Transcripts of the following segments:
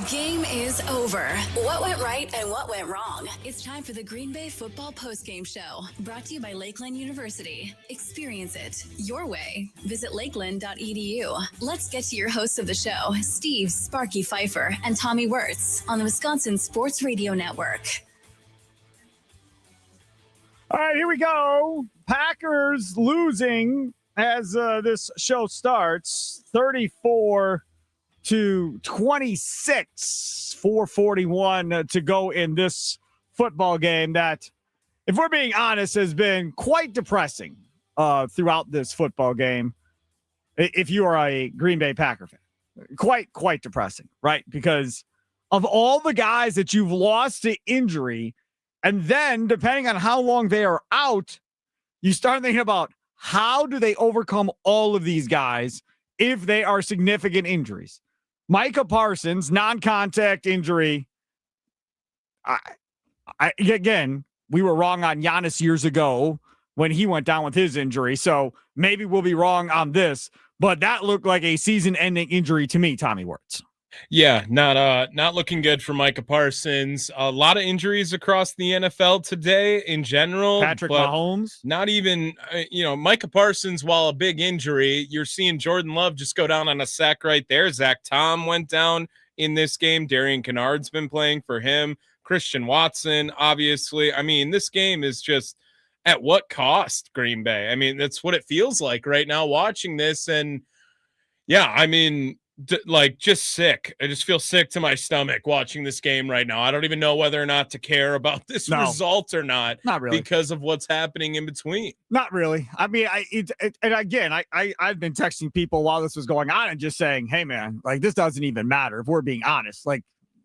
The game is over. What went right and what went wrong? It's time for the Green Bay Football Postgame Show, brought to you by Lakeland University. Experience it your way. Visit lakeland.edu. Let's get to your hosts of the show, Steve Sparky Pfeiffer and Tommy Wirtz, on the Wisconsin Sports Radio Network. All right, here we go. Packers losing as this show starts, 34-26, 4:41 to go in this football game that, if we're being honest, has been quite depressing throughout this football game. If you are a Green Bay Packer fan, quite depressing, right? Because of all the guys that you've lost to injury, and then depending on how long they are out, you start thinking about how do they overcome all of these guys if they are significant injuries. Micah Parsons, non-contact injury. Again, we were wrong on Giannis years ago when he went down with his injury. So maybe we'll be wrong on this, but that looked like a season-ending injury to me, Tommy Wirtz. Yeah, not looking good for Micah Parsons. A lot of injuries across the NFL today in general. Patrick Mahomes. Not even, Micah Parsons, while a big injury, you're seeing Jordan Love just go down on a sack right there. Zach Tom went down in this game. Darian Kennard's been playing for him. Christian Watson, obviously. I mean, this game is just at what cost, Green Bay? I mean, that's what it feels like right now watching this. And yeah, I mean, just sick. I just feel sick to my stomach watching this game right now. I don't even know whether or not to care about this result or not. Not really, because of what's happening in between. Not really. I mean, I've been texting people while this was going on and just saying, hey man, like this doesn't even matter if we're being honest. Like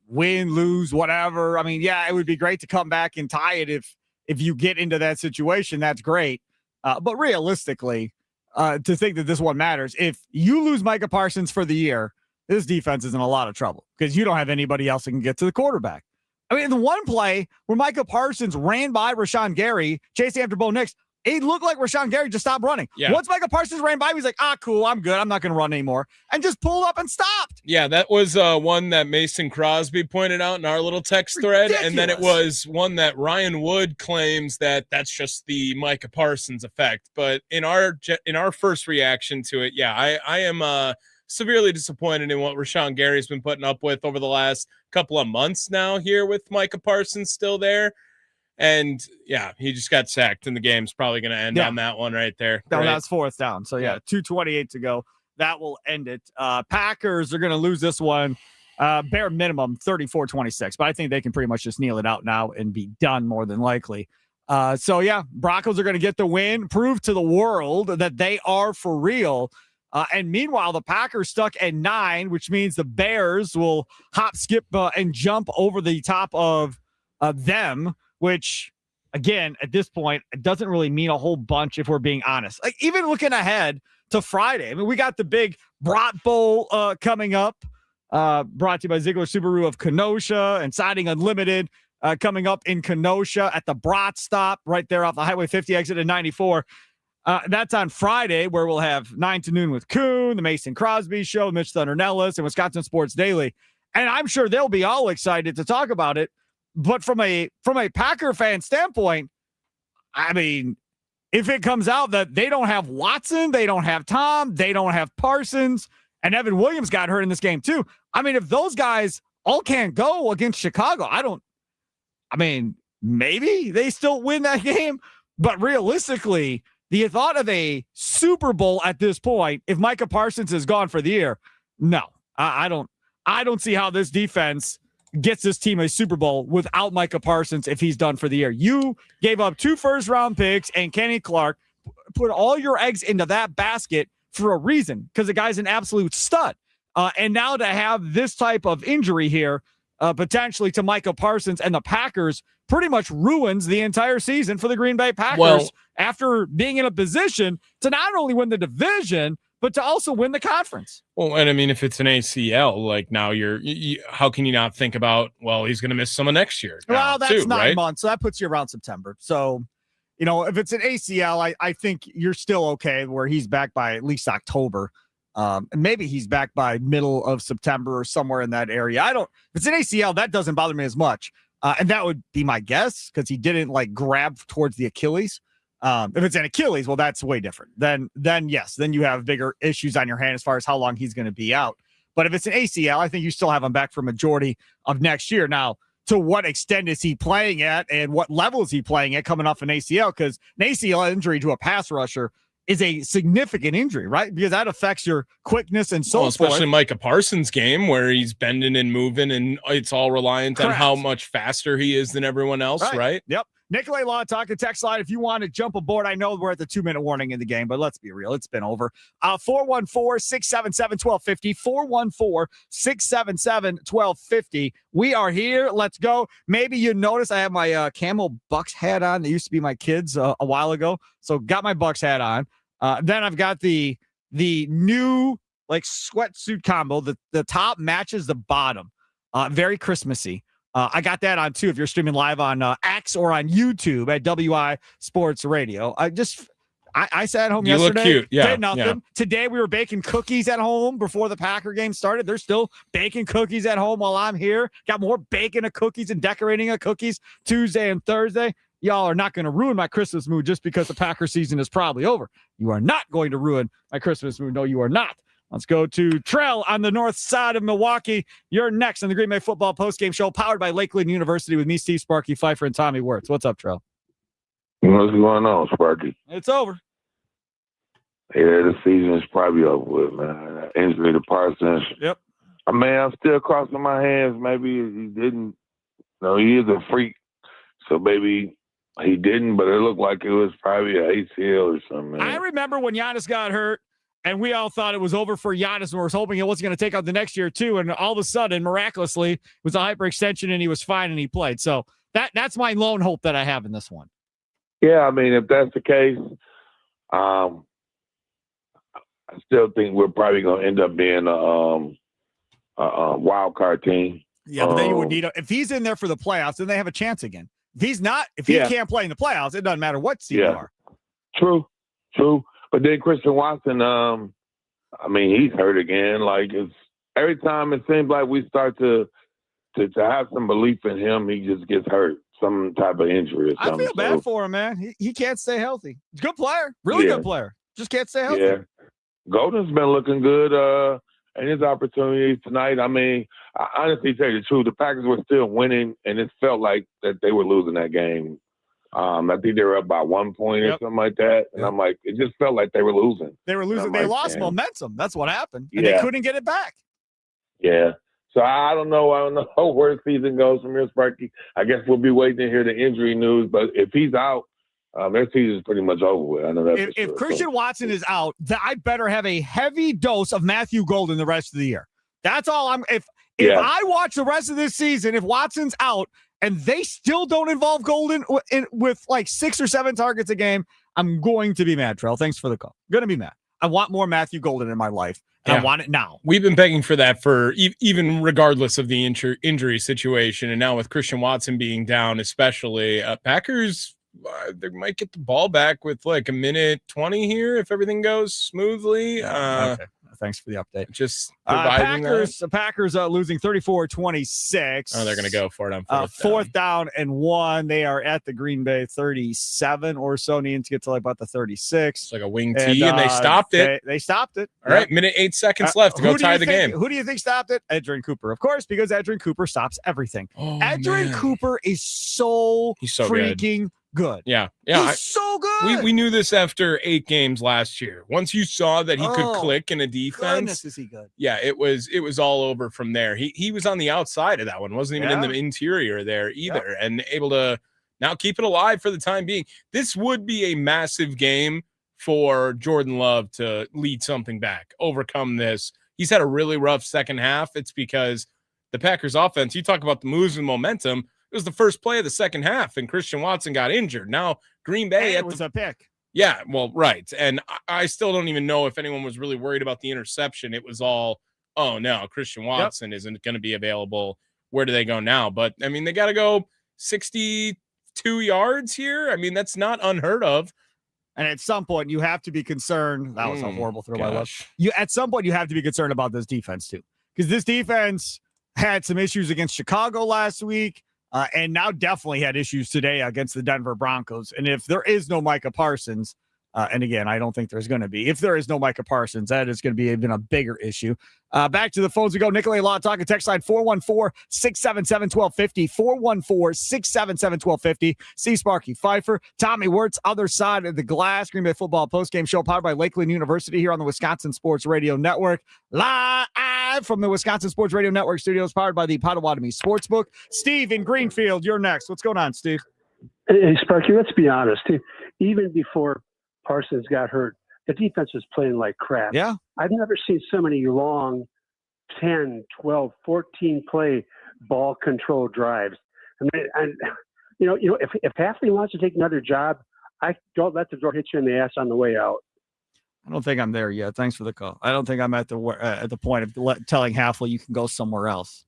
win, lose, whatever. I mean, yeah, it would be great to come back and tie it if you get into that situation. That's great. But realistically, to think that this one matters. If you lose Micah Parsons for the year, this defense is in a lot of trouble because you don't have anybody else that can get to the quarterback. I mean, the one play where Micah Parsons ran by Rashawn Gary, chasing after Bo Nix, it looked like Rashawn Gary just stopped running. Yeah. Once Micah Parsons ran by, he was like, cool, I'm good. I'm not going to run anymore. And just pulled up and stopped. Yeah, that was one that Mason Crosby pointed out in our little text thread. Ridiculous. And then it was one that Ryan Wood claims that's just the Micah Parsons effect. But in our first reaction to it, yeah, I am severely disappointed in what Rashawn Gary's been putting up with over the last couple of months now here with Micah Parsons still there. And yeah, he just got sacked, and the game's probably going to end on that one right there. No, that's fourth down. So yeah, 2:28 to go. That will end it. Packers are going to lose this one, bare minimum 34-26, but I think they can pretty much just kneel it out now and be done more than likely. So yeah, Broncos are going to get the win, prove to the world that they are for real. And meanwhile, the Packers stuck at 9, which means the Bears will hop, skip, and jump over the top of them, which, again, at this point, it doesn't really mean a whole bunch if we're being honest. Like, even looking ahead to Friday, I mean, we got the big Brat Bowl coming up, brought to you by Ziegler Subaru of Kenosha and Siding Unlimited coming up in Kenosha at the Brat stop right there off the Highway 50 exit at 94. That's on Friday, where we'll have 9 to noon with Kuhn, the Mason Crosby Show, Mitch Thundernelis, and Wisconsin Sports Daily. And I'm sure they'll be all excited to talk about it. But from a Packer fan standpoint, I mean, if it comes out that they don't have Watson, they don't have Tom, they don't have Parsons, and Evan Williams got hurt in this game too. I mean, if those guys all can't go against Chicago, maybe they still win that game. But realistically, the thought of a Super Bowl at this point, if Micah Parsons is gone for the year, no, I don't see how this defense gets this team a Super Bowl without Micah Parsons if he's done for the year. You gave up 2 first-round picks and Kenny Clark, put all your eggs into that basket for a reason, because the guy's an absolute stud. And now to have this type of injury here, potentially to Micah Parsons and the Packers, pretty much ruins the entire season for the Green Bay Packers after being in a position to not only win the division, but to also win the conference. Well, and I mean, if it's an ACL, like now how can you not think about, well, he's going to miss some of next year? Well, that's 9 months. So that puts you around September. So, if it's an ACL, I think you're still okay where he's back by at least October. And maybe he's back by middle of September or somewhere in that area. If it's an ACL, that doesn't bother me as much. And that would be my guess because he didn't like grab towards the Achilles. If it's an Achilles, well, that's way different. Then yes, then you have bigger issues on your hand as far as how long he's going to be out. But if it's an ACL, I think you still have him back for majority of next year. Now, to what extent is he playing at and what level is he playing at coming off an ACL? Because an ACL injury to a pass rusher is a significant injury, right? Because that affects your quickness and so forth. Especially Micah Parsons' game where he's bending and moving and it's all reliant on how much faster he is than everyone else, right? Yep. Nikolai Law talking text line. If you want to jump aboard, I know we're at the 2-minute warning in the game, but let's be real. It's been over. 414-677-1250. 414-677-1250. We are here. Let's go. Maybe you notice I have my camel Bucks hat on. They used to be my kids a while ago. So got my Bucks hat on. Then I've got the new like sweatsuit combo. The top matches the bottom. Very Christmassy. I got that on too. If you're streaming live on X or on YouTube at WI Sports Radio, I sat at home yesterday. You look cute. Yeah. Did nothing. Yeah. Today we were baking cookies at home before the Packer game started. They're still baking cookies at home while I'm here. Got more baking of cookies and decorating of cookies Tuesday and Thursday. Y'all are not going to ruin my Christmas mood just because the Packer season is probably over. You are not going to ruin my Christmas mood. No, you are not. Let's go to Trell on the north side of Milwaukee. You're next on the Green Bay Football Postgame Show, powered by Lakeland University with me, Steve Sparky Pfeiffer, and Tommy Wirtz. What's up, Trell? What's going on, Sparky? It's over. Yeah, the season is probably over with, man. Injury to Parsons. Yep. I mean, I'm still crossing my hands. Maybe he didn't. No, he is a freak, so maybe he didn't, but it looked like it was probably an ACL or something. I remember when Giannis got hurt, and we all thought it was over for Giannis and we were hoping he wasn't going to take out the next year too. And all of a sudden, miraculously, it was a hyperextension and he was fine and he played. So that's my lone hope that I have in this one. Yeah, I mean, if that's the case, I still think we're probably going to end up being a wild card team. Yeah, but then you would need if he's in there for the playoffs, then they have a chance again. If he's not, if he can't play in the playoffs, it doesn't matter what seed you are. True. But then Christian Watson, I mean, he's hurt again. Like it's every time it seems like we start to have some belief in him, he just gets hurt, some type of injury or something. I feel bad for him, man. He can't stay healthy. He's a good player, really good player. Just can't stay healthy. Yeah, Golden's been looking good in his opportunities tonight. I mean, I honestly tell you the truth, the Packers were still winning, and it felt like that they were losing that game. I think they were up by 1 point or something like that. And I'm like, it just felt like they were losing. They were losing. They lost momentum. That's what happened. And they couldn't get it back. Yeah. So I don't know. I don't know where the season goes from here, Sparky. I guess we'll be waiting to hear the injury news. But if he's out, their season is pretty much over with. I know that. If Christian Watson is out, I better have a heavy dose of Matthew Golden the rest of the year. That's all I'm. If I watch the rest of this season, if Watson's out, and they still don't involve Golden with like 6 or 7 targets a game, I'm going to be mad, Trell. Thanks for the call. I'm going to be mad. I want more Matthew Golden in my life, and I want it now. We've been begging for that for even regardless of the injury situation, and now with Christian Watson being down especially, Packers, they might get the ball back with like a minute 20 here if everything goes smoothly. Okay. Thanks for the update. Just Packers losing 34-26. Oh, they're going to go for it on fourth down and 1. They are at the Green Bay 37 or so, needing to get to like about the 36. It's like a wing tee, and they stopped it. They stopped it. All right, minute 8 seconds left to go tie the game. Who do you think stopped it? Edgerrin Cooper, of course, because Edgerrin Cooper stops everything. Edgerrin Cooper is so freaking good. Yeah. He's so good. We knew this after 8 games last year. Once you saw that he could click in a defense, goodness, is he good. Yeah, it was all over from there. He was on the outside of that one, wasn't even in the interior there either, and able to now keep it alive for the time being. This would be a massive game for Jordan Love to lead something back, overcome this. He's had a really rough second half. It's because the Packers offense, you talk about the moves and momentum, it was the first play of the second half, and Christian Watson got injured. Now, Green Bay... it was a pick. Yeah, well, right. And I still don't even know if anyone was really worried about the interception. It was all, oh, no, Christian Watson isn't going to be available. Where do they go now? But, I mean, they got to go 62 yards here. I mean, that's not unheard of. And at some point, you have to be concerned. That was a horrible throw by Love. Gosh. At some point, you have to be concerned about this defense, too. Because this defense had some issues against Chicago last week, and now definitely had issues today against the Denver Broncos. And if there is no Micah Parsons, and again, I don't think there's going to be. If there is no Micah Parsons, that is going to be even a bigger issue. Back to the phones we go. Nicolay Law Talk and text line 414-677-1250. 414-677-1250. C. Sparky Pfeiffer. Tommy Wirtz, other side of the glass. Green Bay Football Postgame Show powered by Lakeland University here on the Wisconsin Sports Radio Network. Live from the Wisconsin Sports Radio Network studios powered by the Potawatomi Sportsbook. Steve in Greenfield, you're next. What's going on, Steve? Hey, Sparky, let's be honest. Even before Parsons got hurt, the defense was playing like crap. Yeah. I've never seen so many long 10, 12, 14 play ball control drives. I mean, if Hafley wants to take another job, I don't let the door hit you in the ass on the way out. I don't think I'm there yet. Thanks for the call. I don't think I'm at the point of telling Hafley you can go somewhere else.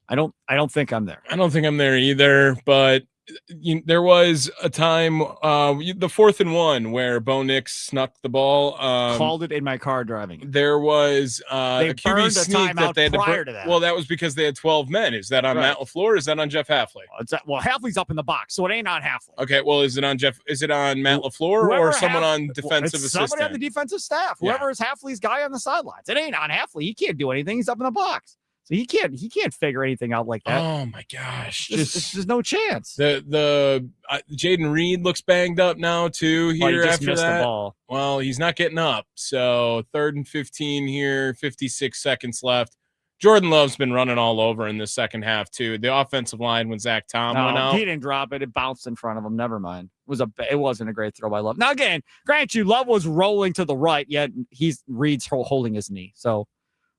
I don't think I'm there. I don't think I'm there either, but there was a time, the 4th and 1, where Bo Nix snuck the ball. Called it in my car driving. There was a QB sneak that they had prior to that. Well, that was because they had 12 men. Is that on Matt LaFleur? Or is that on Jeff Hafley? Well, Hafley's up in the box, so it ain't on Hafley. Okay, well, is it on Matt LaFleur or someone on defensive assistant? Somebody on the defensive staff. Whoever is Hafley's guy on the sidelines. It ain't on Hafley. He can't do anything. He's up in the box. So he can't figure anything out like that. Oh my gosh. There's no chance. The Jaden Reed looks banged up now too here he just after missed that. The ball. Well, he's not getting up. So 3rd and 15 here, 56 seconds left. Jordan Love's been running all over in the second half too. The offensive line when Zach Tom went out. He didn't drop it. It bounced in front of him. Never mind. It wasn't a great throw by Love. Now again, grant you, Love was rolling to the right, yet Reed's holding his knee. So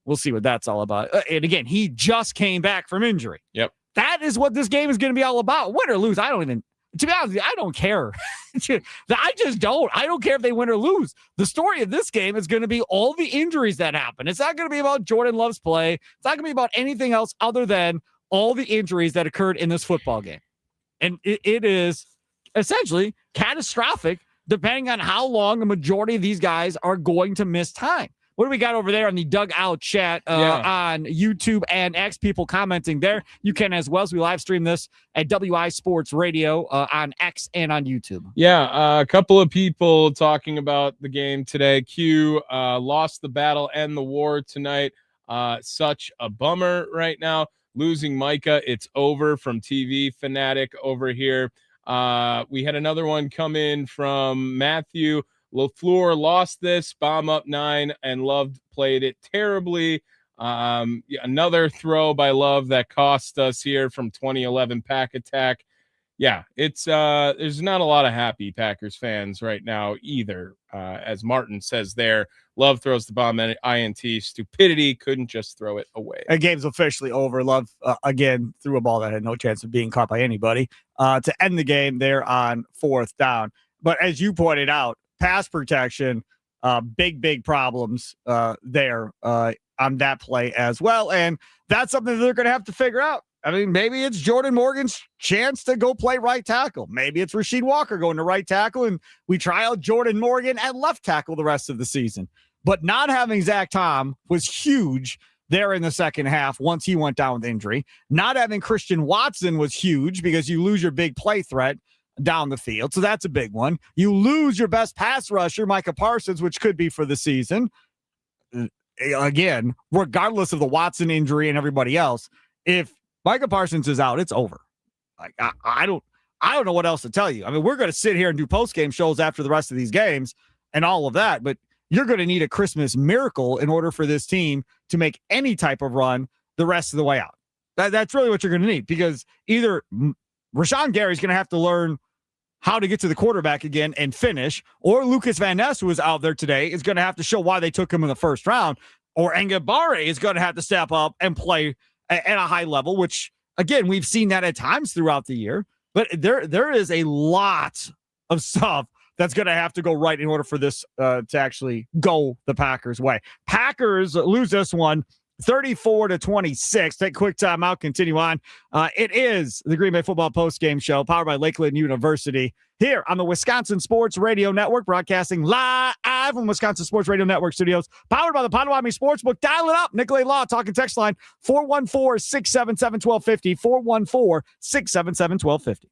we'll see what that's all about. And again, he just came back from injury. Yep. That is what this game is going to be all about. Win or lose, to be honest with you, I don't care. I just don't. I don't care if they win or lose. The story of this game is going to be all the injuries that happen. It's not going to be about Jordan Love's play. It's not going to be about anything else other than all the injuries that occurred in this football game. And it is essentially catastrophic depending on how long the majority of these guys are going to miss time. What do we got over there on the dugout chat on YouTube and X? People commenting there. You can as well as we live stream this at WI Sports Radio on X and on YouTube. Yeah, a couple of people talking about the game today. Q lost the battle and the war tonight. Such a bummer right now. Losing Micah, it's over from TV Fanatic over here. We had another one come in from Matthew. LaFleur lost this, bomb up 9, and Love played it terribly. Another throw by Love that cost us here from 2011 Pack Attack. Yeah, it's there's not a lot of happy Packers fans right now either. As Martin says there, Love throws the bomb at INT. Stupidity, couldn't just throw it away. The game's officially over. Love, again, threw a ball that had no chance of being caught by anybody to end the game there on 4th down. But as you pointed out, pass protection, big problems there on that play as well. And that's something that they're going to have to figure out. I mean, maybe it's Jordan Morgan's chance to go play right tackle. Maybe it's Rasheed Walker going to right tackle, and we try out Jordan Morgan at left tackle the rest of the season. But not having Zach Tom was huge there in the second half once he went down with injury. Not having Christian Watson was huge because you lose your big play threat down the field. So that's a big one. You lose your best pass rusher, Micah Parsons, which could be for the season. Again, regardless of the Watson injury and everybody else, if Micah Parsons is out, it's over. Like I don't know what else to tell you. I mean, we're going to sit here and do post-game shows after the rest of these games and all of that, but you're going to need a Christmas miracle in order for this team to make any type of run the rest of the way out. That's really what you're going to need, because either Rashawn Gary's going to have to learn how to get to the quarterback again and finish, or Lucas Van Ness, who was out there today, is going to have to show why they took him in the first round, or Ngabare is going to have to step up and play at a high level, which, again, we've seen that at times throughout the year. But there is a lot of stuff that's going to have to go right in order for this to actually go the Packers' way. Packers lose this one 34-26. Take a quick timeout. Continue on. It is the Green Bay Football Postgame Show, powered by Lakeland University, here on the Wisconsin Sports Radio Network, broadcasting live from Wisconsin Sports Radio Network studios, powered by the Potawatomi Sportsbook. Dial it up. Nicolay Law, talking text line 414-677-1250, 414-677-1250.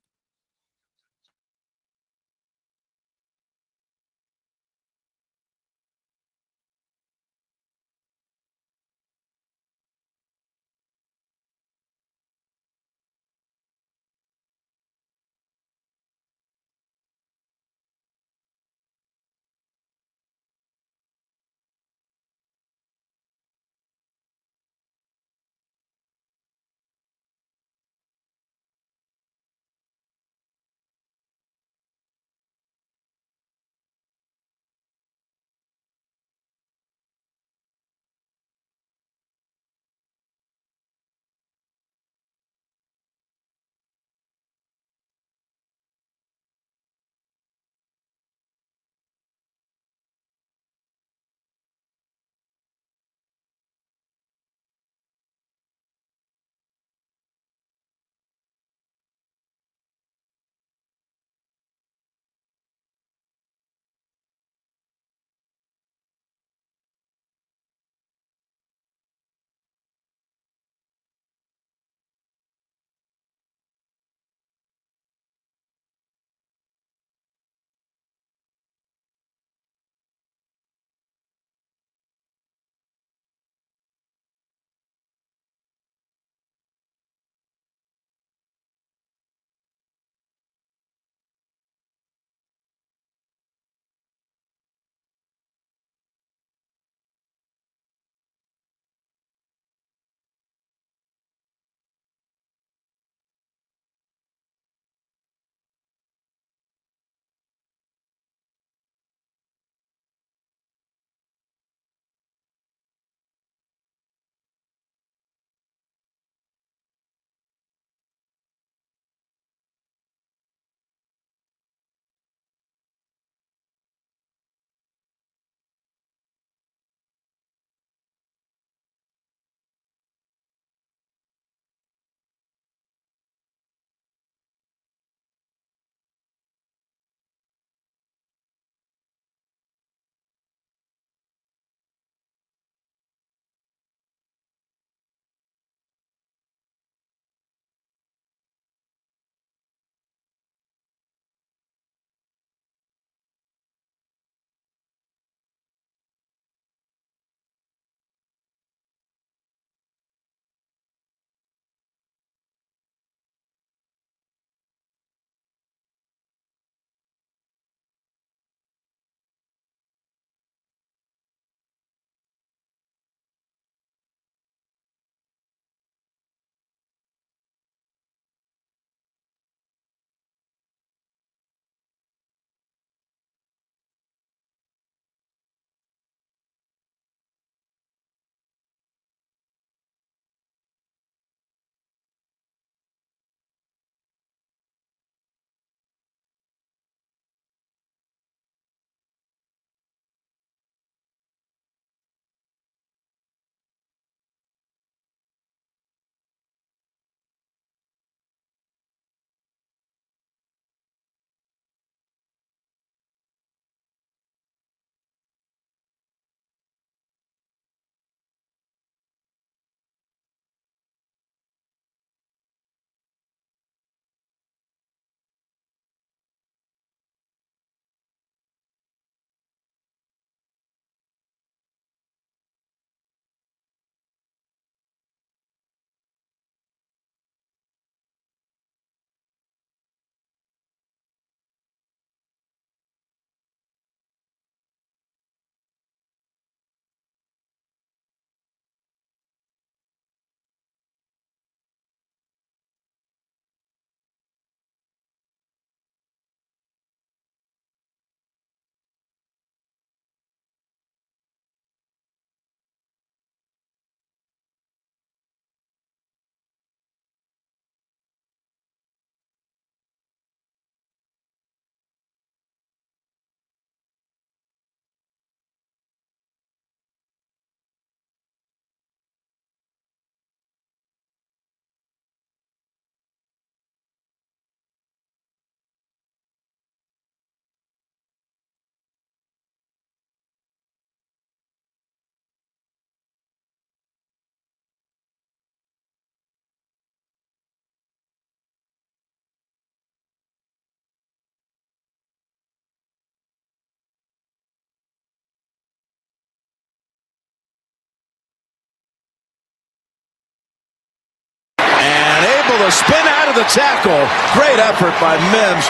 tackle. Great effort by Mims.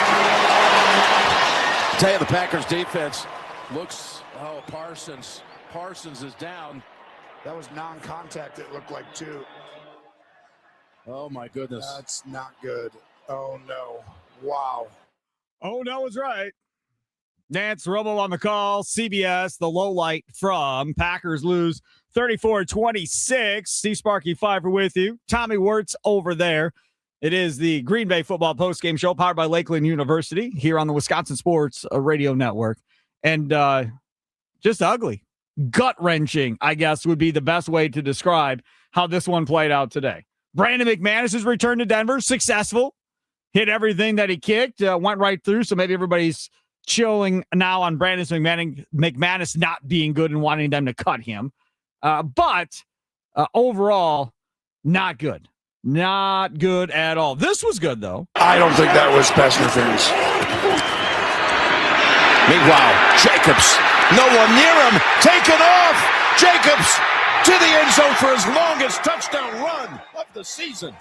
Tell you, the Packers defense looks, Parsons is down. That was non-contact, it looked like, too. Oh, my goodness. That's not good. Oh, no. Wow. Oh, no, is right. Nance Romo on the call. CBS, the low light from Packers lose 34-26. Steve Sparky Pfeiffer with you. Tommy Wirtz over there. It is the Green Bay Football Postgame Show powered by Lakeland University here on the Wisconsin Sports Radio Network. And just ugly. Gut-wrenching, I guess, would be the best way to describe how this one played out today. Brandon McManus has returned to Denver, successful. Hit everything that he kicked, went right through, so maybe everybody's chilling now on Brandon McManus not being good and wanting them to cut him. But overall, not good. Not good at all. This was good, though. I don't think that was pass interference. Meanwhile, Jacobs, no one near him, taken off. Jacobs to the end zone for his longest touchdown run of the season.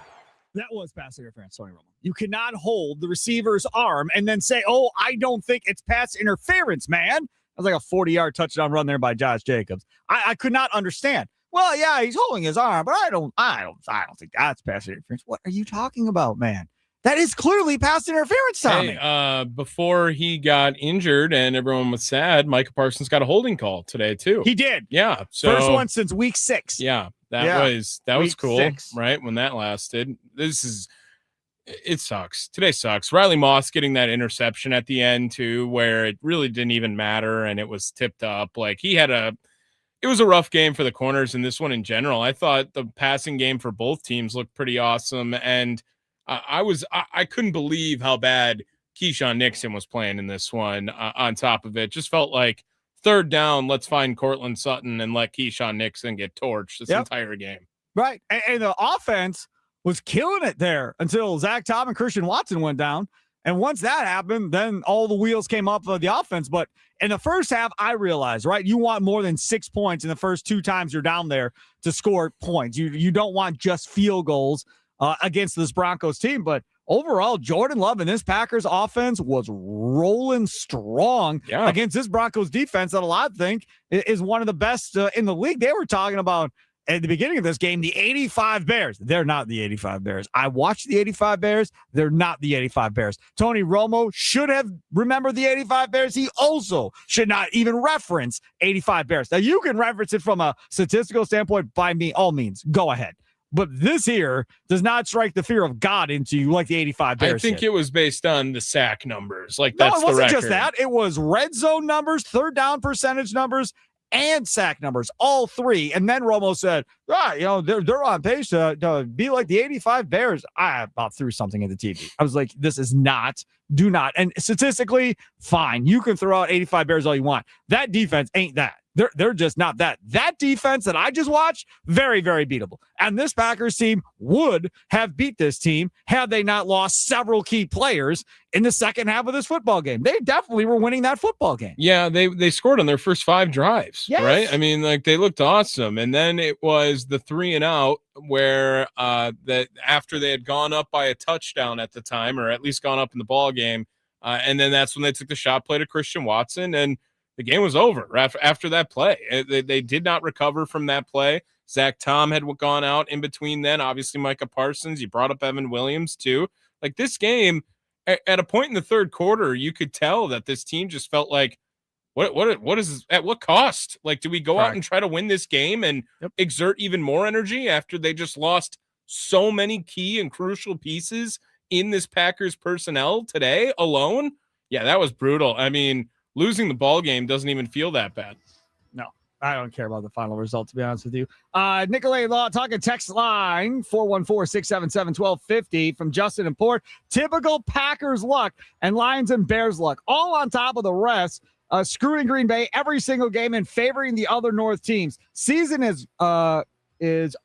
That was pass interference, Tony Romo. You cannot hold the receiver's arm and then say, oh, I don't think it's pass interference, man. That was like a 40-yard touchdown run there by Josh Jacobs. I could not understand. Well, yeah, he's holding his arm, but I don't think that's pass interference. What are you talking about, man? That is clearly pass interference, Tommy. Hey, before he got injured and everyone was sad, Micah Parsons got a holding call today too. He did. Yeah. So, first one since week 6. Yeah. That was cool, 6. right? When that lasted. It sucks. Today sucks. Riley Moss getting that interception at the end too, where it really didn't even matter and it was tipped up. Like it was a rough game for the corners in this one in general. I thought the passing game for both teams looked pretty awesome. And I couldn't believe how bad Keyshawn Nixon was playing in this one. On top of it, just felt like third down, let's find Cortland Sutton and let Keyshawn Nixon get torched this entire game. Right. And the offense was killing it there until Zach Tom and Christian Watson went down. And once that happened, then all the wheels came up of the offense. But in the first half, I realized, right, you want more than 6 points in the first 2 times you're down there to score points. You don't want just field goals against this Broncos team. But overall, Jordan Love and this Packers offense was rolling strong against this Broncos defense that a lot think is one of the best in the league. They were talking about at the beginning of this game, the 85 Bears. They're not the 85 Bears. I watched the 85 Bears. They're not the 85 Bears. Tony Romo should have remembered the 85 Bears. He also should not even reference 85 Bears. Now, you can reference it from a statistical standpoint by all means. Go ahead. But this here does not strike the fear of God into you like the 85 Bears. I think did. it was based on the sack numbers. Like No, that's it wasn't the record. just that. It was red zone numbers, third down percentage numbers, and sack numbers, all 3. And then Romo said, they're on pace to be like the 85 Bears. I about threw something at the TV. I was like, do not. And statistically, fine. You can throw out 85 Bears all you want. That defense ain't that. They're just not that. That defense that I just watched, very, very beatable. And this Packers team would have beat this team had they not lost several key players in the second half of this football game. They definitely were winning that football game. Yeah, they scored on their first 5 drives, right? I mean, like they looked awesome. And then it was the 3 and out where that after they had gone up by a touchdown at the time, or at least gone up in the ball game. And then that's when they took the shot play to Christian Watson, and the game was over after that play. They did not recover from that play. Zach Tom had gone out in between then. Obviously, Micah Parsons. You brought up Evan Williams, too. Like, this game, at a point in the third quarter, you could tell that this team just felt like, what is this, at what cost? Like, do we go out and try to win this game and exert even more energy after they just lost so many key and crucial pieces in this Packers personnel today alone? Yeah, that was brutal. I mean, losing the ball game doesn't even feel that bad. No, I don't care about the final result, to be honest with you. Nicolay Law talking text line 414-677-1250 from Justin and Port. Typical Packers luck and Lions and Bears luck, all on top of the rest. Screwing Green Bay every single game and favoring the other North teams. Season is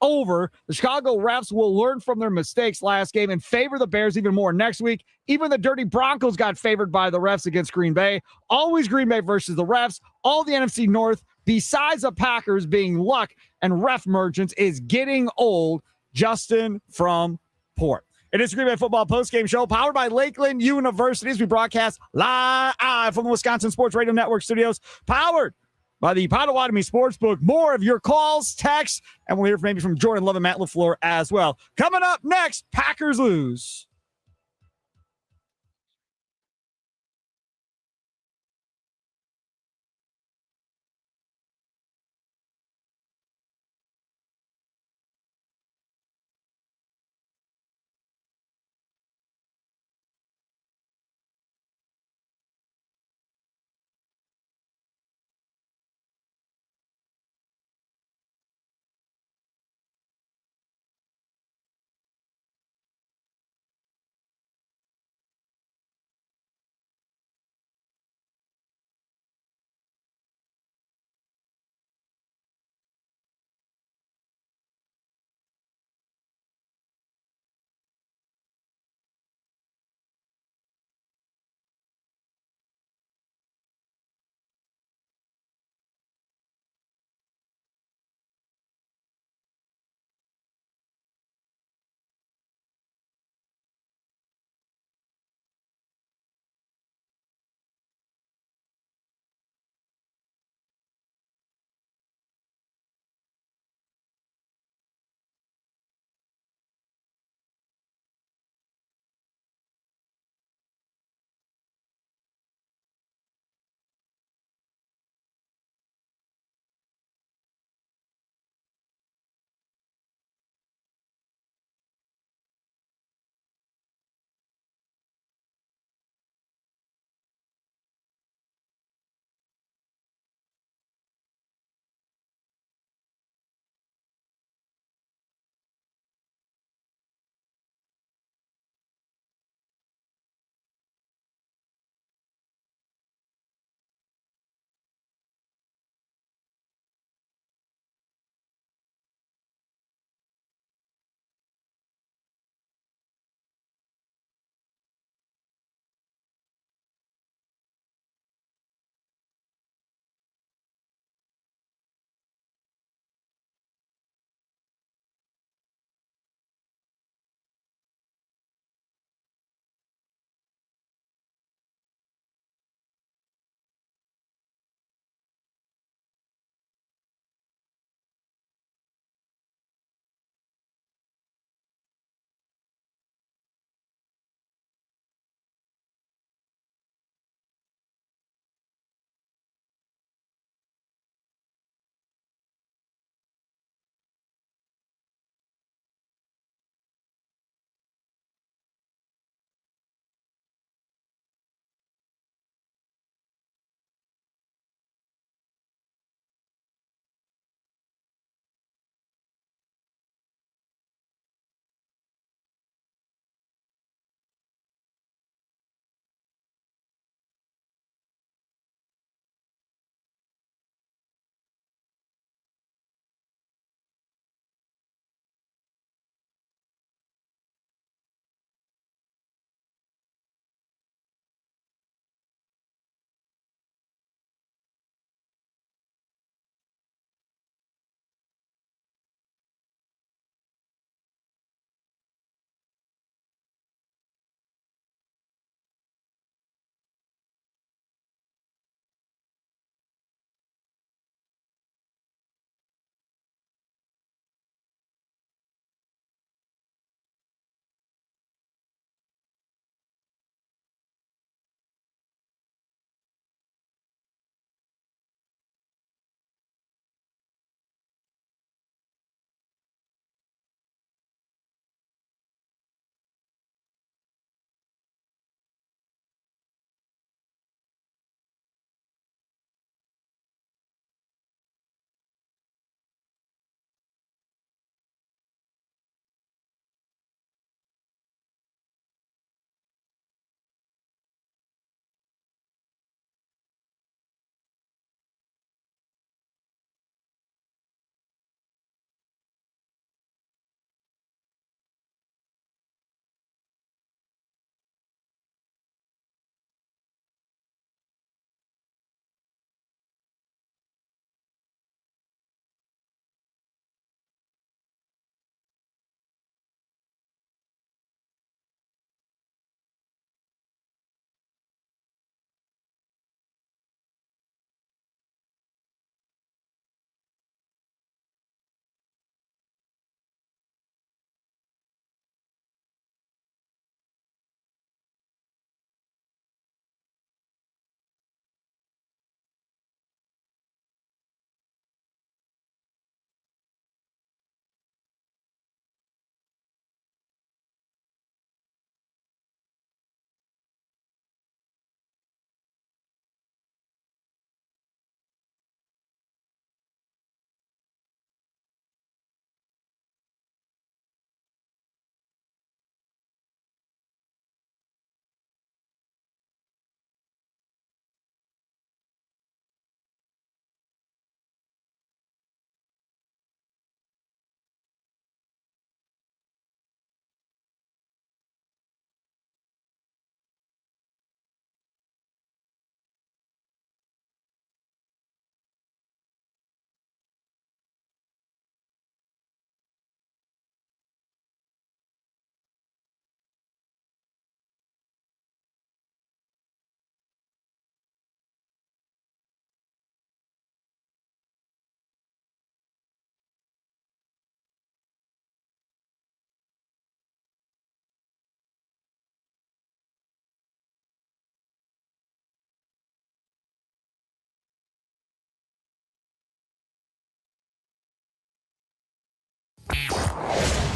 over. The Chicago refs will learn from their mistakes last game and favor the Bears even more next week. Even the dirty Broncos got favored by the refs against Green Bay. Always Green Bay versus the refs. All the NFC North, besides the Packers being luck and ref merchants, is getting old. Justin from Port. It is the Green Bay Football Postgame Show powered by Lakeland University. We broadcast live from the Wisconsin Sports Radio Network studios, powered by the Potawatomi Sportsbook. More of your calls, texts, and we'll hear maybe from Jordan Love and Matt LaFleur as well. Coming up next, Packers lose.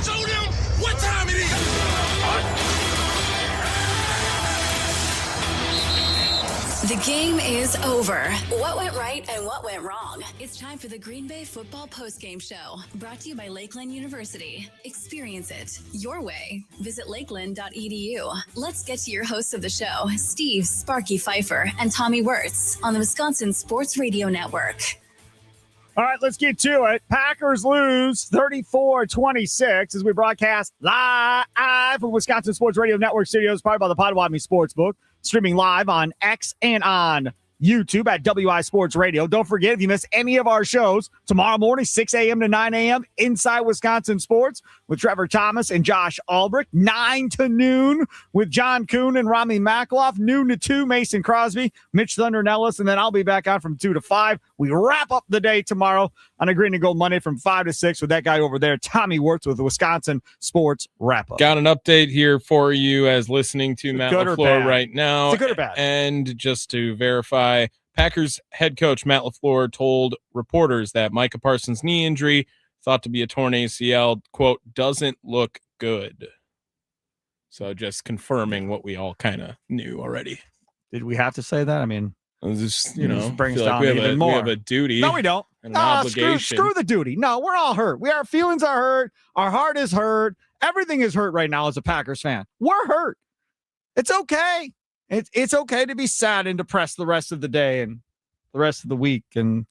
Show them what time it is. The game is over. What went right and what went wrong? It's time for the Green Bay Football Postgame Show, brought to you by Lakeland University. Experience it your way. Visit lakeland.edu. Let's get to your hosts of the show, Steve Sparky Pfeiffer and Tommy Wirtz, on the Wisconsin Sports Radio Network. All right, let's get to it. Packers lose 34-26 as we broadcast live from Wisconsin Sports Radio Network studios, powered by the Potawatomi Sportsbook, streaming live on X and on YouTube at WI Sports Radio. Don't forget, if you miss any of our shows, tomorrow morning, 6 a.m. to 9 a.m., Inside Wisconsin Sports with Trevor Thomas and Josh Albrecht. 9 to noon with John Kuhn and Rami Makloff. Noon to 2, Mason Crosby, Mitch Thunder Nellis, and then I'll be back on from 2 to 5. We wrap up the day tomorrow on a Green and Gold Monday from 5 to 6 with that guy over there, Tommy Wirtz, with the Wisconsin Sports Wrap-Up. Got an update here for you as listening to Matt LaFleur right now. Is it good or bad? And just to verify, Packers head coach Matt LaFleur told reporters that Micah Parsons' knee injury, thought to be a torn ACL, quote, doesn't look good. So just confirming what we all kind of knew already. Did we have to say that? I mean, just, brings feel down like even more. We have a duty. No, we don't. An obligation. Screw the duty. No, we're all hurt. Our feelings are hurt. Our heart is hurt. Everything is hurt right now as a Packers fan. We're hurt. It's okay. It's okay to be sad and depressed the rest of the day and the rest of the week and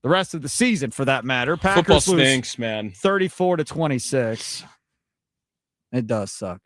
the rest of the season, for that matter. Packers Football stinks, man. 34-26. It does suck.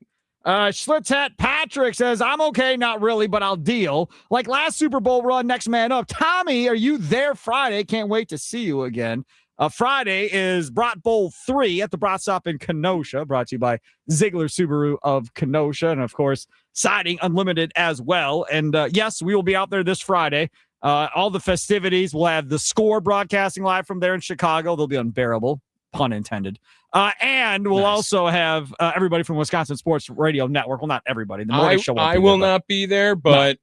Schlitz Hat Patrick says, I'm okay, not really, but I'll deal. Like last Super Bowl run, next man up. Tommy, are you there Friday? Can't wait to see you again. Friday is Brat Bowl 3 at the Brat Stop in Kenosha, brought to you by Ziegler Subaru of Kenosha, and of course, Siding Unlimited as well. And yes, we will be out there this Friday. All the festivities. We'll have the Score broadcasting live from there in Chicago. They'll be unbearable, pun intended. And we'll also have everybody from Wisconsin Sports Radio Network. Well, not everybody. The morning show won't I be will there, not be there, but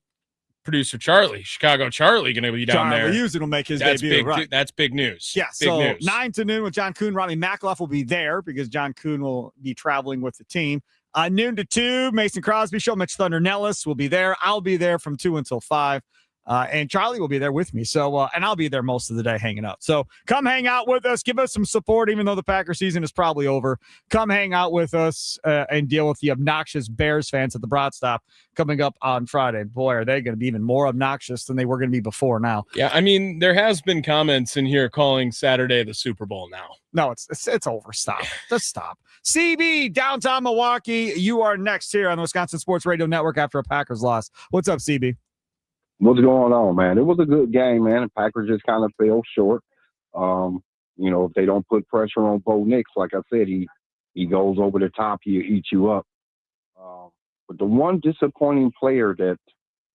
producer Charlie, Chicago Charlie, going to be down there. Charlie Usen will make his debut. Big, that's big news. Yeah, big so news. 9 to noon with John Kuhn. Rami Makloff will be there because John Kuhn will be traveling with the team. Noon to 2, Mason Crosby show. Mitch Thunder Nellis will be there. I'll be there from 2 until 5. And Charlie will be there with me. So, and I'll be there most of the day hanging out. So come hang out with us. Give us some support, even though the Packer season is probably over. Come hang out with us and deal with the obnoxious Bears fans at the Brat Stop coming up on Friday. Boy, are they going to be even more obnoxious than they were going to be before now. Yeah, I mean, there has been comments in here calling Saturday the Super Bowl now. No, it's over. Stop. Just stop. CB, downtown Milwaukee, you are next here on the Wisconsin Sports Radio Network after a Packers loss. What's up, CB? What's going on, man? It was a good game, man. The Packers just kind of fell short. If they don't put pressure on Bo Nix, like I said, he goes over the top, he'll eat you up. But the one disappointing player that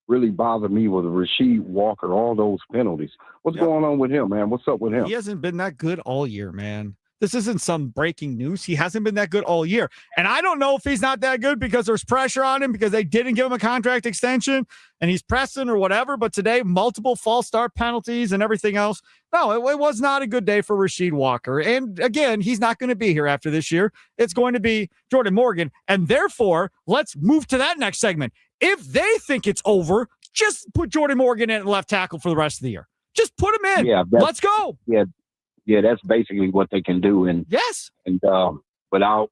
really bothered me was Rasheed Walker, all those penalties. What's going on with him, man? What's up with him? He hasn't been that good all year, man. This isn't some breaking news. He hasn't been that good all year. And I don't know if he's not that good because there's pressure on him because they didn't give him a contract extension and he's pressing or whatever. But today, multiple false start penalties and everything else. No, it was not a good day for Rasheed Walker. And again, he's not going to be here after this year. It's going to be Jordan Morgan. And therefore, let's move to that next segment. If they think it's over, just put Jordan Morgan in at left tackle for the rest of the year. Just put him in. Yeah, let's go. Yeah, that's basically what they can do. And yes, and without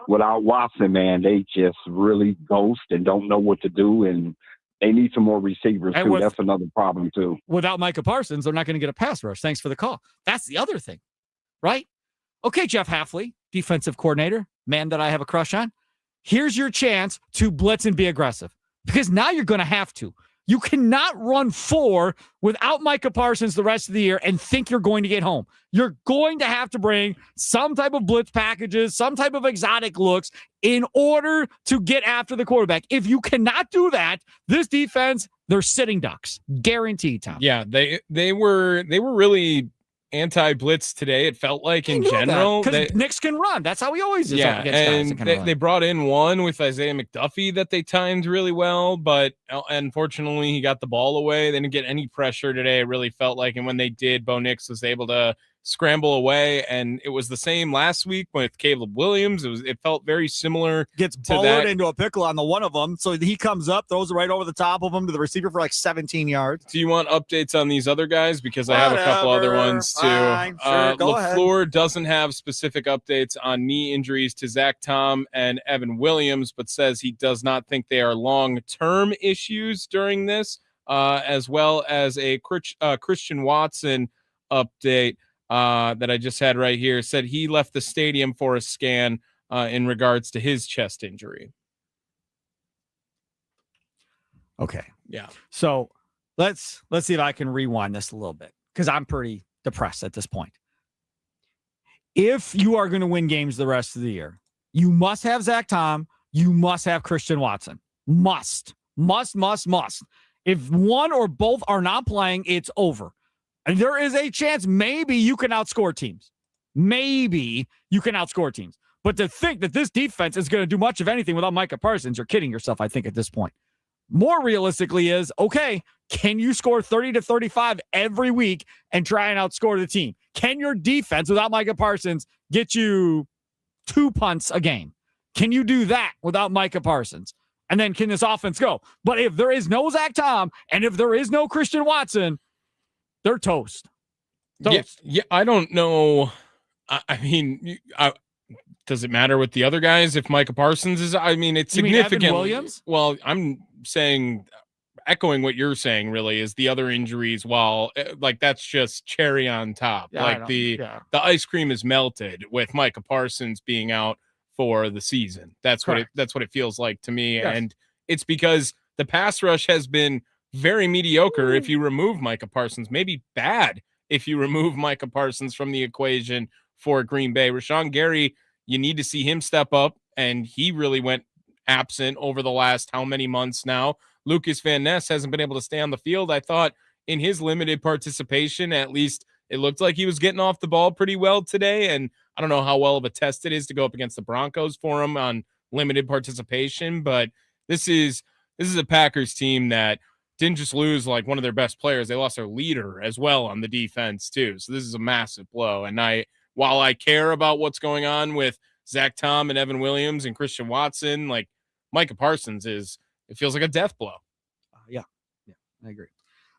Watson, man, they just really ghost and don't know what to do. And they need some more receivers too. That's another problem too. Without Micah Parsons, they're not going to get a pass rush. Thanks for the call. That's the other thing, right? Okay, Jeff Hafley, defensive coordinator, man that I have a crush on. Here's your chance to blitz and be aggressive because now you're going to have to. You cannot run 4 without Micah Parsons the rest of the year and think you're going to get home. You're going to have to bring some type of blitz packages, some type of exotic looks in order to get after the quarterback. If you cannot do that, this defense, they're sitting ducks. Guaranteed, Tom. Yeah, they were really anti-blitz today. It felt like in general because Knicks can run. That's how he always is. Yeah, and they brought in one with Isaiah McDuffie that they timed really well, but unfortunately he got the ball away. They didn't get any pressure today. It really felt like, and when they did, Bo Nix was able to scramble away. And it was the same last week with Caleb Williams. It felt very similar. Gets bowled into a pickle on the one of them. So he comes up, throws it right over the top of him to the receiver for like 17 yards. Do you want updates on these other guys? Because I have a couple other ones too. Fine, sure, go ahead. LaFleur doesn't have specific updates on knee injuries to Zach Tom and Evan Williams, but says he does not think they are long-term issues during this, as well as a Christian Watson update that I just had right here. Said he left the stadium for a scan in regards to his chest injury. Okay. Yeah. So let's see if I can rewind this a little bit, because I'm pretty depressed at this point. If you are going to win games the rest of the year, you must have Zach Tom. You must have Christian Watson. Must. If one or both are not playing, it's over. And there is a chance maybe you can outscore teams. But to think that this defense is going to do much of anything without Micah Parsons, you're kidding yourself, I think, at this point. More realistically is, okay, can you score 30 to 35 every week and try and outscore the team? Can your defense without Micah Parsons get you 2 punts a game? Can you do that without Micah Parsons? And then can this offense go? But if there is no Zach Tom and if there is no Christian Watson, they're toast. Yeah, I don't know. I mean, does it matter with the other guys if Micah Parsons is? I mean, it's significant. Evan Williams? Well, I'm saying, echoing what you're saying, really, is the other injuries. While like that's just cherry on top. Yeah, like the ice cream is melted with Micah Parsons being out for the season. That's what it feels like to me, yes. And it's because the pass rush has been very mediocre if you remove Micah Parsons, maybe bad if you remove Micah Parsons from the equation for Green Bay. Rashawn Gary, you need to see him step up, and he really went absent over the last how many months now. Lucas Van Ness hasn't been able to stay on the field. I thought in his limited participation, at least it looked like he was getting off the ball pretty well today, and I don't know how well of a test it is to go up against the Broncos for him on limited participation, but this is a Packers team that didn't just lose like one of their best players. They lost their leader as well on the defense too. So this is a massive blow. And while I care about what's going on with Zach Tom and Evan Williams and Christian Watson, like Micah Parsons it feels like a death blow. Yeah, I agree.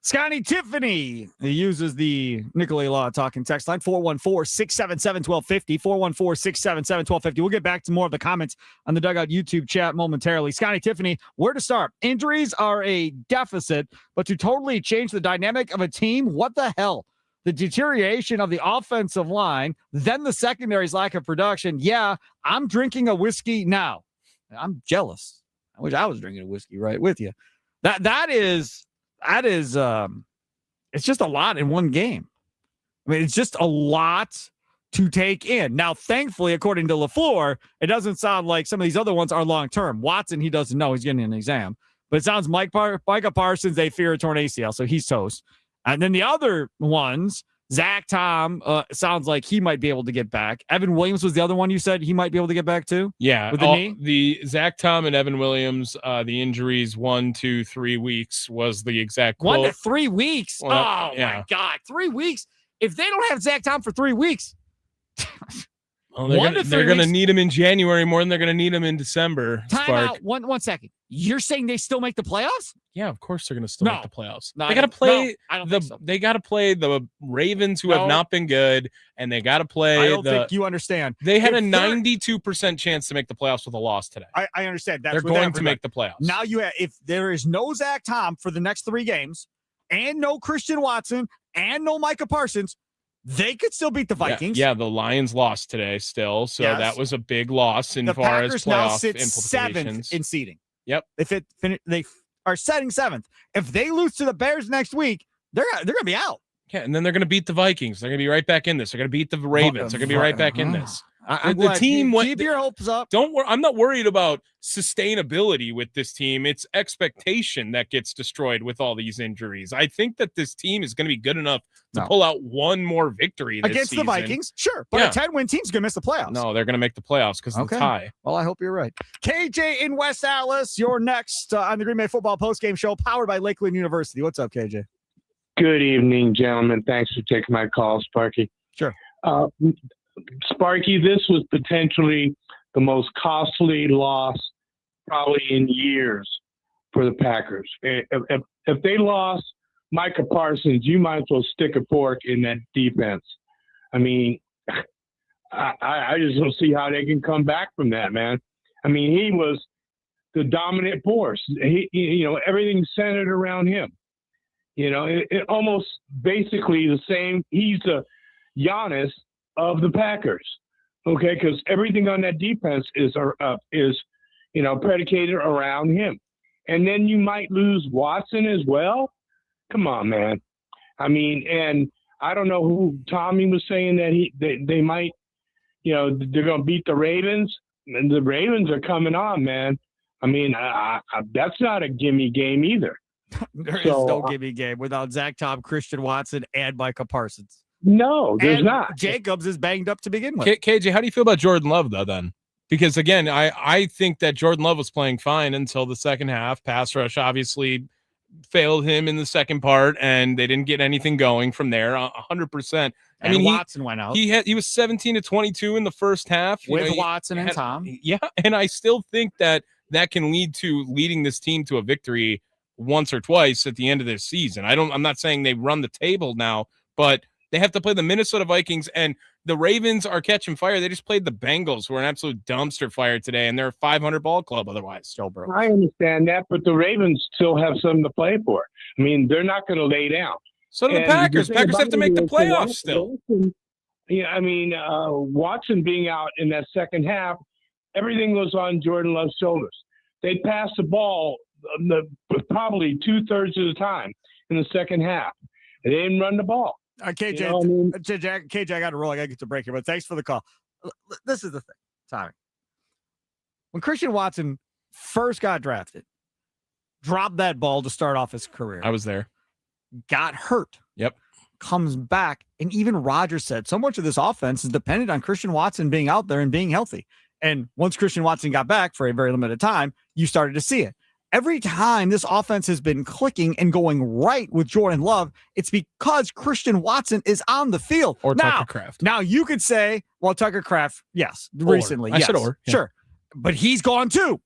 Scotty Tiffany uses the Nicolay Law talking text line 414-677-1250, 414-677-1250. We'll get back to more of the comments on the Dugout YouTube chat momentarily. Scotty Tiffany, where to start? Injuries are a deficit, but to totally change the dynamic of a team, what the hell? The deterioration of the offensive line, then the secondary's lack of production. Yeah, I'm drinking a whiskey now. I'm jealous. I wish I was drinking a whiskey right with you. That is it's just a lot in one game. I mean, it's just a lot to take in. Now, thankfully, according to LaFleur, it doesn't sound like some of these other ones are long-term. Watson, he doesn't know. He's getting an exam. But it sounds Micah Parsons, they fear a torn ACL, so he's toast. And then the other ones, Zach Tom, sounds like he might be able to get back. Evan Williams was the other one you said he might be able to get back too? Yeah. With the knee? The Zach Tom and Evan Williams, the injuries 1 to 3 weeks was the exact quote. 1 to 3 weeks? Well, my God. 3 weeks? If they don't have Zach Tom for 3 weeks. Well, they're going to need him in January more than they're going to need him in December. Time out. One second. You're saying they still make the playoffs? Yeah, of course they're going to still make the playoffs. No, they got to play I don't think so. They got to play the Ravens, who have not been good, and they got to play. I don't think you understand. They had a 92% chance to make the playoffs with a loss today. I understand. They're going to make the playoffs. Now if there is no Zach Tom for the next 3 games, and no Christian Watson, and no Micah Parsons, they could still beat the Vikings. Yeah, the Lions lost today still, so that was a big loss in far as playoff now sit implications. 7th in seeding. Yep. They are setting 7th. If they lose to the Bears next week, they're going to be out. Yeah, and then they're going to beat the Vikings. They're going to be right back in this. They're going to beat the Ravens. They're going to be right back in this. The team keep your hopes up. Don't worry. I'm not worried about sustainability with this team. It's expectation that gets destroyed with all these injuries. I think that this team is going to be good enough to pull out one more victory this against season. the Vikings. Sure, but a 10-win team's going to miss the playoffs. No, they're going to make the playoffs because of the tie. Well, I hope you're right. KJ in West Allis, you're next on the Green Bay Football Postgame Show, powered by Lakeland University. What's up, KJ? Good evening, gentlemen. Thanks for taking my call, Sparky. Sure. Sparky, this was potentially the most costly loss probably in years for the Packers. If they lost Micah Parsons, you might as well stick a fork in that defense. I mean, I just don't see how they can come back from that, man. I mean, he was the dominant force. Everything centered around him. It almost basically the same. He's the Giannis of the Packers, okay? Because everything on that defense is predicated around him. And then you might lose Watson as well. Come on, man. I mean, and I don't know who Tommy was saying that they might, they're going to beat the Ravens. And the Ravens are coming on, man. I mean, that's not a gimme game either. There is no gimme game without Zach Tom, Christian Watson, and Micah Parsons. No, there's not. Jacobs is banged up to begin with. KJ, how do you feel about Jordan Love, though, then? Because, again, I think that Jordan Love was playing fine until the second half. Pass rush obviously failed him in the second part, and they didn't get anything going from there, 100%. I mean, Watson went out. He was 17 to 22 in the first half. With Watson and Tom. Yeah, and I still think that can lead to leading this team to a victory once or twice at the end of this season. I'm not saying they run the table now, but they have to play the Minnesota Vikings, and the Ravens are catching fire. They just played the Bengals, who are an absolute dumpster fire today, and they're a 500 ball club otherwise. Still, bro. I understand that, but the Ravens still have something to play for. I mean, they're not going to lay down. So do the Packers. Packers have to make the playoffs still. Yeah, I mean, Watson being out in that second half, everything was on Jordan Love's shoulders. They passed the ball probably 2/3 of the time in the second half. They didn't run the ball. KJ, KJ, I got to roll. I got to get to break here, but thanks for the call. This is the thing, Tommy. When Christian Watson first got drafted, dropped that ball to start off his career. I was there. Got hurt. Yep. Comes back, and even Rodgers said so much of this offense is dependent on Christian Watson being out there and being healthy. And once Christian Watson got back for a very limited time, you started to see it. Every time this offense has been clicking and going right with Jordan Love, it's because Christian Watson is on the field. Or Tucker Kraft. Now you could say, well, Tucker Kraft, yes, recently. I yes, said or. Yeah. Sure. But he's gone too.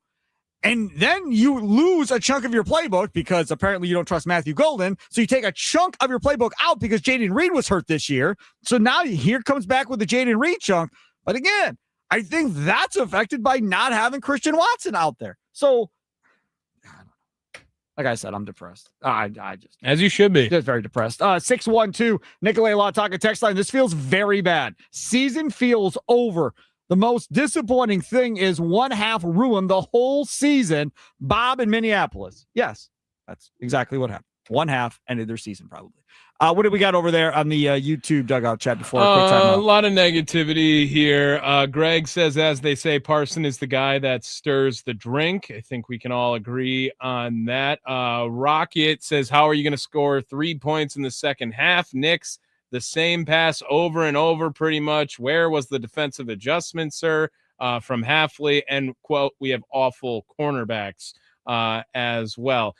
And then you lose a chunk of your playbook because apparently you don't trust Matthew Golden. So you take a chunk of your playbook out because Jaden Reed was hurt this year. So now here comes back with the Jaden Reed chunk. But again, I think that's affected by not having Christian Watson out there. So, like I said, I'm depressed. I just, as you should be, just very depressed. 612 Nicolay Law Talking text line. This feels very bad. Season feels over. The most disappointing thing is one half ruined the whole season. Bob in Minneapolis. Yes, that's exactly what happened. One half ended their season probably. What do we got over there on the YouTube dugout chat before? A lot of negativity here. Greg says, as they say, Parson is the guy that stirs the drink. I think we can all agree on that. Rocket says, how are you going to score 3 points in the second half? Nick's the same pass over and over pretty much. Where was the defensive adjustment, sir? From Halfley. And, quote, we have awful cornerbacks as well.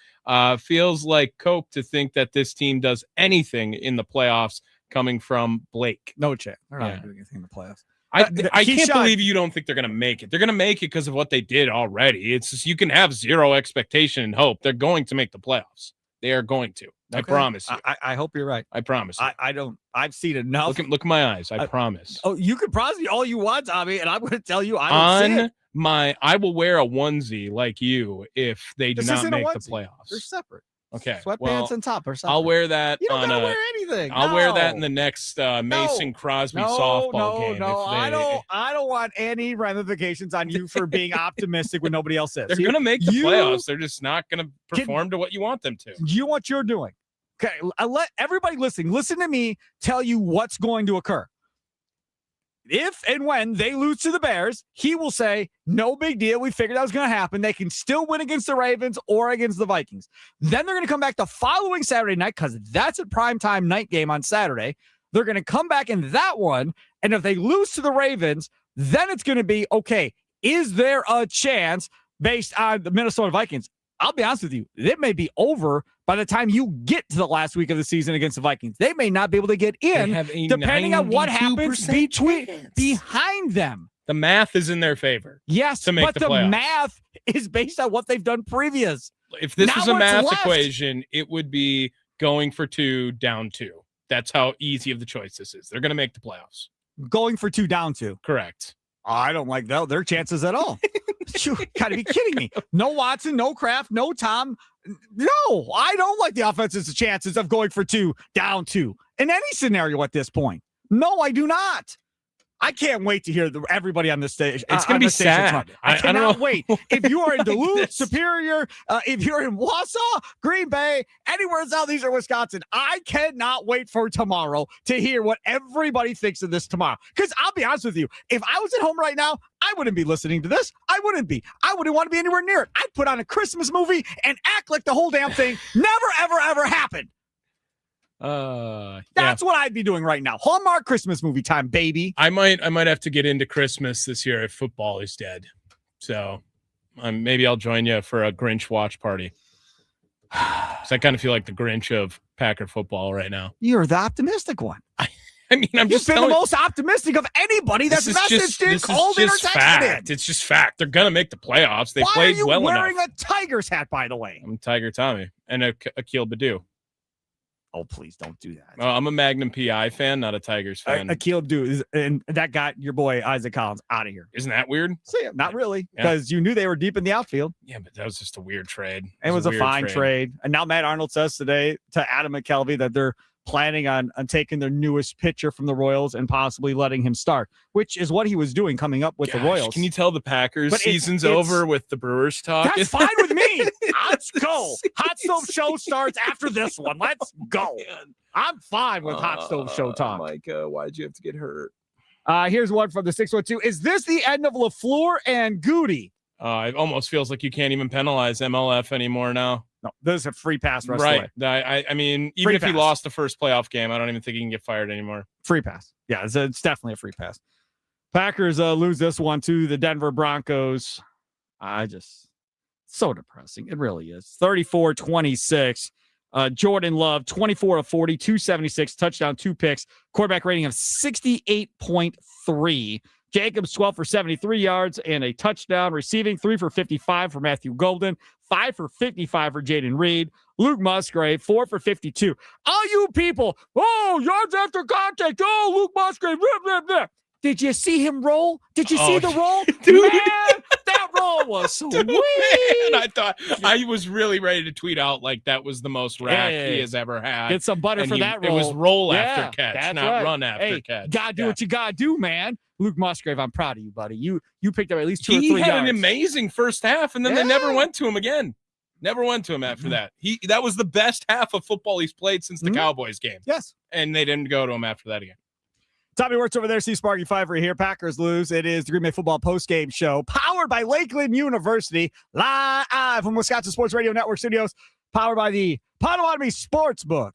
Feels like coke to think that this team does anything in the playoffs coming from Blake. No chance. They're not doing anything in the playoffs. I can't believe you don't think they're going to make it. They're going to make it because of what they did already. It's just, you can have zero expectation and hope. They're going to make the playoffs. They are going to. Okay. I promise you. I hope you're right. I promise you. I don't. I've seen enough. Look at my eyes. I promise. Oh, you can promise me all you want, Tommy, and I'm going to tell you I don't see it. I will wear a onesie like you if they do not make the playoffs. They're separate. Okay. Sweatpants on top or something. I'll wear that. You don't gotta wear anything. I'll wear that in the next Mason Crosby softball game. No, I don't want any ramifications on you for being optimistic when nobody else is. They're going to make the playoffs. They're just not going to perform to what you want them to. You know what you're doing. Okay. Let everybody listen to me tell you what's going to occur. If and when they lose to the Bears, he will say, no big deal. We figured that was going to happen. They can still win against the Ravens or against the Vikings. Then they're going to come back the following Saturday night because that's a primetime night game on Saturday. They're going to come back in that one. And if they lose to the Ravens, then it's going to be, okay, is there a chance based on the Minnesota Vikings? I'll be honest with you, it may be over by the time you get to the last week of the season against the Vikings. They may not be able to get in, depending on what happens behind them. The math is in their favor. Yes, to make but the math is based on what they've done previous. If this was a math equation, it would be going for 2, down 2. That's how easy of the choice this is. They're going to make the playoffs. Going for 2, down 2. Correct. I don't like their chances at all. You gotta be kidding me. No Watson, no Kraft, no Tom. No, I don't like the offense's chances of going for 2, down 2 in any scenario at this point. No, I do not. I can't wait to hear everybody on this stage. It's going to be sad. I cannot wait. If you are in Duluth, Superior, if you're in Wausau, Green Bay, anywhere in southeastern Wisconsin, I cannot wait for tomorrow to hear what everybody thinks of this tomorrow. Because I'll be honest with you, if I was at home right now, I wouldn't be listening to this. I wouldn't be. I wouldn't want to be anywhere near it. I'd put on a Christmas movie and act like the whole damn thing never, ever, ever happened. That's what I'd be doing right now. Hallmark Christmas movie time, baby. I might have to get into Christmas this year if football is dead. So maybe I'll join you for a Grinch watch party. So I kind of feel like the Grinch of Packer football right now. You're the optimistic one. I mean, You've been the most optimistic of anybody that's messaged in, called in, or texted in. It's just fact. They're going to make the playoffs. They Why played are you well wearing enough. a Tigers hat, by the way? I'm Tiger Tommy and Akil Badu. Oh, please don't do that. I'm a Magnum PI fan, not a Tigers fan. Akil Badu, and that got your boy Isaac Collins out of here. Isn't that weird? So, yeah, not really, because you knew they were deep in the outfield. Yeah, but that was just a weird trade. It was a fine trade. And now Matt Arnold says today to Adam McKelvey that they're planning on taking their newest pitcher from the Royals and possibly letting him start, which is what he was doing coming up with the Royals. Can you tell the Packers season's over with the Brewers talk? That's fine with me. Let's go. Hot Stove Show starts after this one. Let's go. I'm fine with Hot Stove Show talk. Micah, why'd you have to get hurt? Here's one from the 612. Is this the end of LaFleur and Goody? It almost feels like you can't even penalize MLF anymore now. No, this is a free pass. Right. I mean, even if he lost the first playoff game, I don't even think he can get fired anymore. Free pass. Yeah, it's definitely a free pass. Packers lose this one to the Denver Broncos. So depressing. It really is. 34-26. Jordan Love, 24 of 40, 276, touchdown, 2 picks, quarterback rating of 68.3. Jacobs, 12 for 73 yards and a touchdown, receiving 3 for 55 for Matthew Golden, 5 for 55 for Jaden Reed. Luke Musgrave, 4 for 52. All you people, yards after contact. Oh, Luke Musgrave. Blah, blah, blah. Did you see him roll? Did you see the roll? Dude. Man, that roll was sweet. Man, I was really ready to tweet out like that was the most rack he has ever had. Get some butter for that roll. It was roll after catch, not run after catch. Gotta do what you gotta do, man. Luke Musgrave, I'm proud of you, buddy. You picked up at least 2 or 3 yards. He had an amazing first half, and then they never went to him again. Never went to him after that. That was the best half of football he's played since the Cowboys game. Yes. And they didn't go to him after that again. Tommy Wirtz over there. Steve Sparky Fiver here. Packers lose. It is the Green Bay Football Postgame Show, powered by Lakeland University, live from Wisconsin Sports Radio Network Studios, powered by the Potawatomi Sportsbook.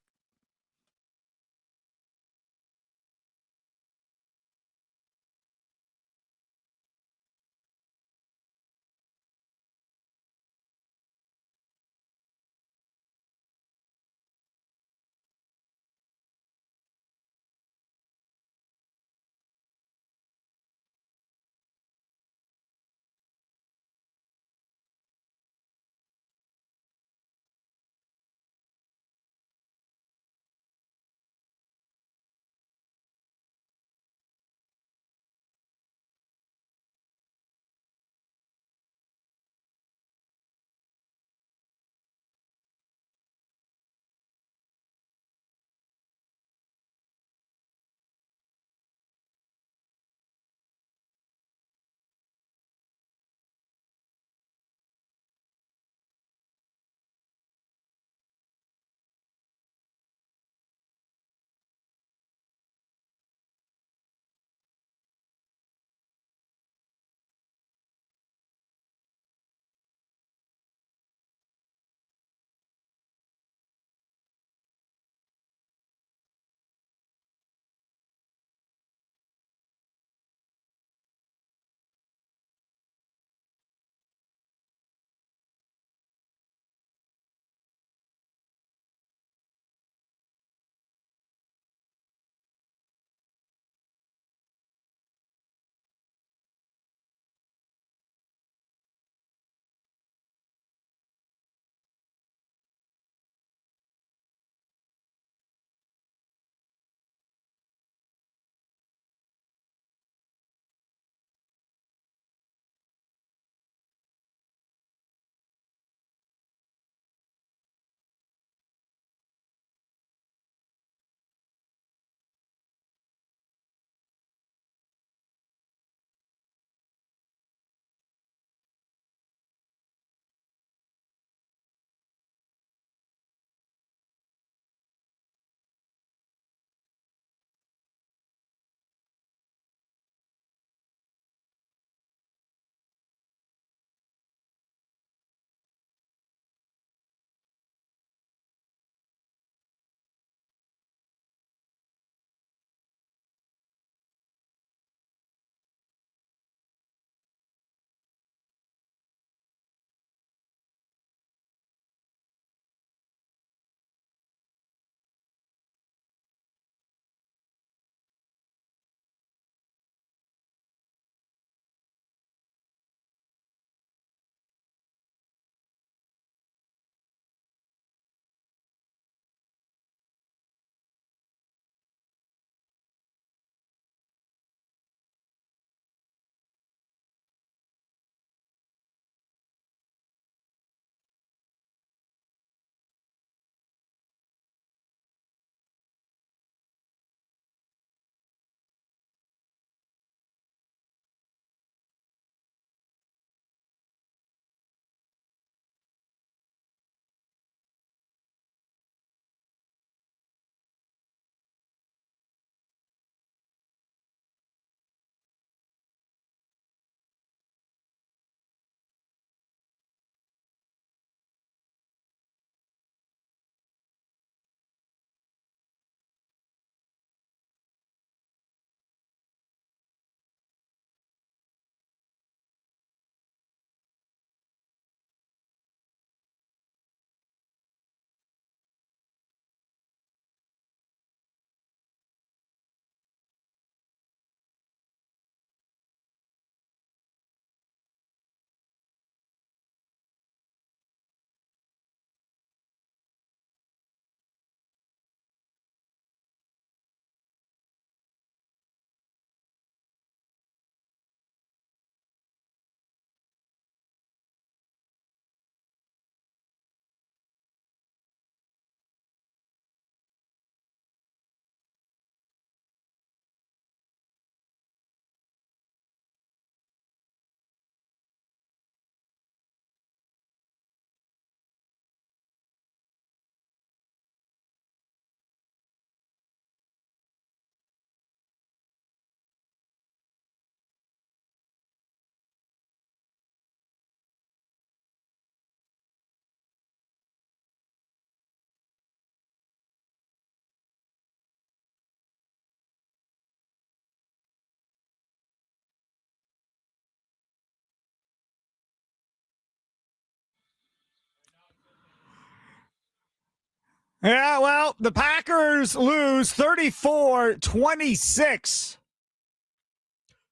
Yeah, well, the Packers lose 34-26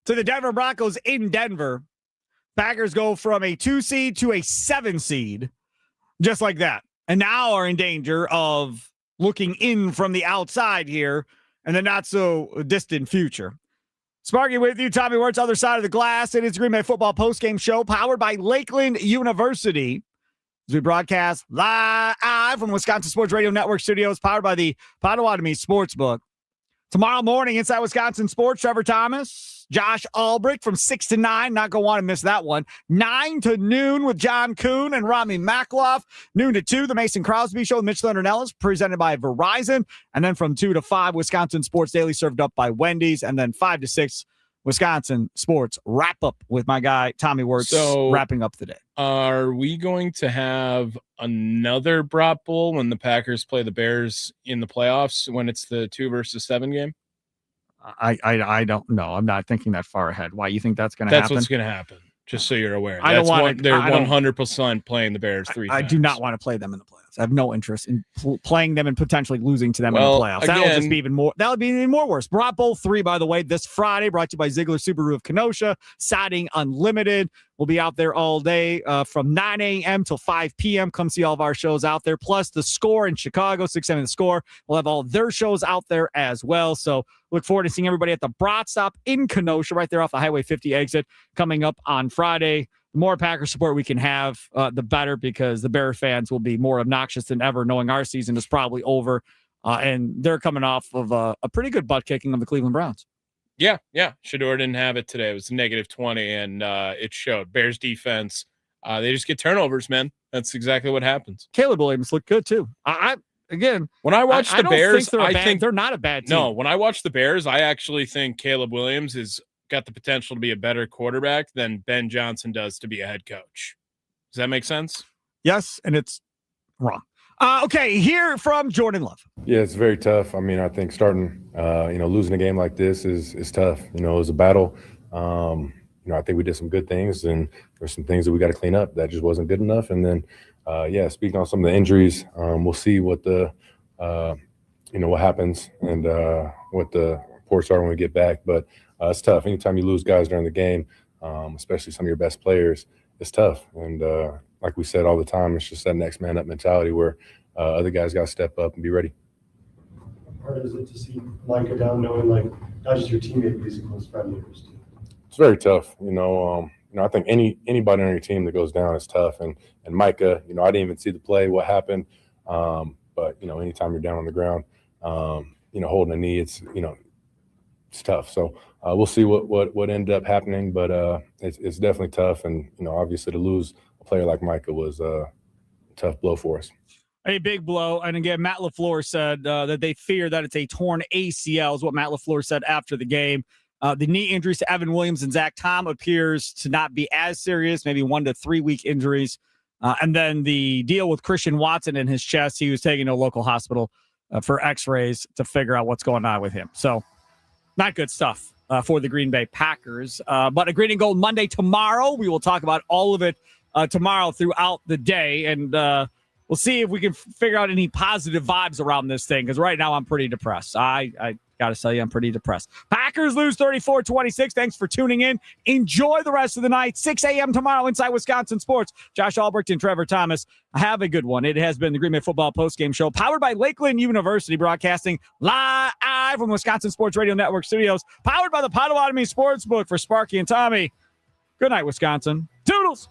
to the Denver Broncos in Denver. Packers go from a 2 seed to a 7 seed, just like that. And now are in danger of looking in from the outside here in the not so distant future. Sparky with you, Tommy Wirtz, other side of the glass. It is Green Bay Football Postgame Show powered by Lakeland University. As we broadcast live from Wisconsin Sports Radio Network studios, powered by the Potawatomi Sportsbook. Tomorrow morning, Inside Wisconsin Sports, Trevor Thomas, Josh Albrecht from 6 to 9. Not going to want to miss that one. 9 to noon with John Kuhn and Rami Makloff. Noon to 2, the Mason Crosby Show with Mitch Thundernelis, presented by Verizon. And then from 2 to 5, Wisconsin Sports Daily, served up by Wendy's. And then 5 to 6, Wisconsin Sports wrap up with my guy, Tommy Wirtz, wrapping up the day. Are we going to have another Brat Bowl when the Packers play the Bears in the playoffs when it's the 2 versus 7 game? I don't know. I'm not thinking that far ahead. Why you think that's going to happen? That's what's going to happen. Just so you're aware. I don't want to. They're 100% playing the Bears 3 times. I do not want to play them in the playoffs. I have no interest in playing them and potentially losing to them in the playoffs. That would just be even more. That would be even more worse. Brat Bowl 3, by the way, this Friday, brought to you by Ziegler Subaru of Kenosha. Siding Unlimited. We'll be out there all day from 9 a.m. till 5 p.m. Come see all of our shows out there. Plus the Score in Chicago, 6 a.m. The Score. We'll have all their shows out there as well. So look forward to seeing everybody at the Brat Stop in Kenosha, right there off the Highway 50 exit, coming up on Friday. The more Packer support we can have, the better, because the Bear fans will be more obnoxious than ever, knowing our season is probably over. And they're coming off of a pretty good butt kicking of the Cleveland Browns. Yeah. Shador didn't have it today. It was -20, and it showed. Bears defense, they just get turnovers, man. That's exactly what happens. Caleb Williams looked good, too. When I watch the Bears, I think they're not a bad team. No, when I watch the Bears, I actually think Caleb Williams has got the potential to be a better quarterback than Ben Johnson does to be a head coach. Does that make sense? Yes, and it's wrong. Okay, hear from Jordan Love. Yeah, it's very tough. I mean, I think starting, losing a game like this is tough. It was a battle. I think we did some good things, and there's some things that we got to clean up that just wasn't good enough. And then, speaking on some of the injuries, we'll see what what happens and what the reports are when we get back. But it's tough. Anytime you lose guys during the game, especially some of your best players, it's tough. And like we said all the time, it's just that next man up mentality where other guys got to step up and be ready. How hard is it to see Micah down, knowing not just your teammate, but he's a close friend of yours too? It's very tough. I think anybody on your team that goes down is tough. And Micah, I didn't even see the play, what happened. But anytime you're down on the ground, holding a knee, it's tough. So we'll see what ended up happening, but it's definitely tough. And obviously to lose a player like Micah was a tough blow for us. A big blow. And again, Matt LaFleur said that they fear that it's a torn ACL, is what Matt LaFleur said after the game. The knee injuries to Evan Williams and Zach Tom appears to not be as serious, maybe 1 to 3 week injuries. And then the deal with Christian Watson in his chest, he was taken to a local hospital for x-rays to figure out what's going on with him. So not good stuff for the Green Bay Packers. But a Green and Gold Monday tomorrow. We will talk about all of it tomorrow throughout the day. And we'll see if we can figure out any positive vibes around this thing, because right now I'm pretty depressed. I got to tell you, I'm pretty depressed. Packers lose 34-26. Thanks for tuning in. Enjoy the rest of the night. 6 a.m. tomorrow inside Wisconsin Sports. Josh Albrecht and Trevor Thomas. Have a good one. It has been the Green Bay Football Postgame Show, powered by Lakeland University, broadcasting live from Wisconsin Sports Radio Network studios, powered by the Potawatomi Sportsbook. For Sparky and Tommy, good night, Wisconsin. Toodles!